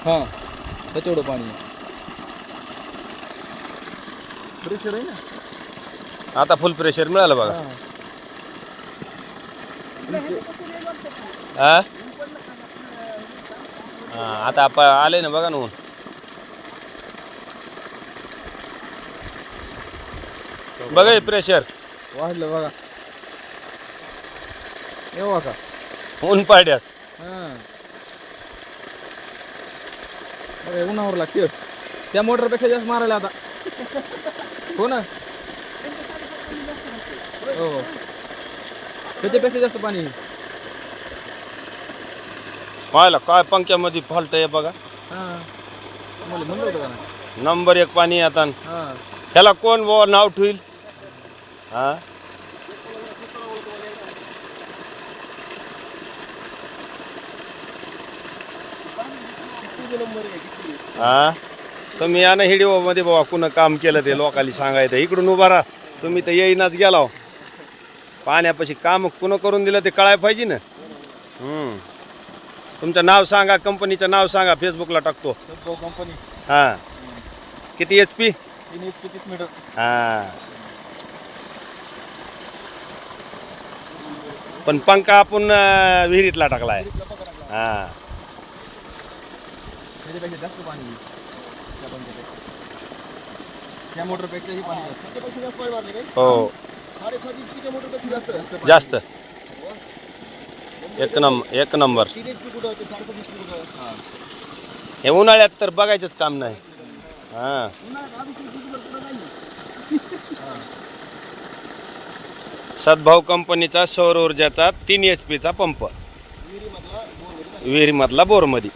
हां त्याच्यावढं पाणी प्रेशर आहे ना आता फुल प्रेशर मिळालं बघा. हा आता आपण आले ना बघा ना ऊन. बघा प्रेशर वाढलं बघा येऊ का ऊन पाड्यास. हां अरे उन्हावर लागते त्या मोटरपेक्षा जास्त मारायला आता. हो ना हो त्याच्यापेक्षा जास्त पाणी व्हायला काय पंख्यामध्ये फालतंय बघा. हां मला म्हणलं होतं का ना नंबर 1 पाणी आता. हां ह्याला कोण बुवा नाव ठेवील. हा हा तुम्ही या ना हिडिओ मध्ये बाबा कुणं काम केलं ते लोकांनी सांगायचं. इकडून उभा राहा तुम्ही तर येईनाच गेला हो. पाण्यापाशी काम कुणं करून दिलं ते कळायला पाहिजे ना. तुमचं नाव सांगा कंपनीचं नाव सांगा फेसबुकला टाकतो. कंपनी हां किती HP 30 मीटर हां पण पंखा आपण विहिरीतला टाकलाय. हां त्याच्यापेक्षा जास्त पाणी त्या मोटरपेक्षाही पाणी हो जास्त एक नंबर. हे उन्हाळ्यात तर बघायचंच काम नाही. हां सद्भाव कंपनीचा सौर ऊर्जाचा 3 HP चा पंप विहिरीमधला बोरमध्ये.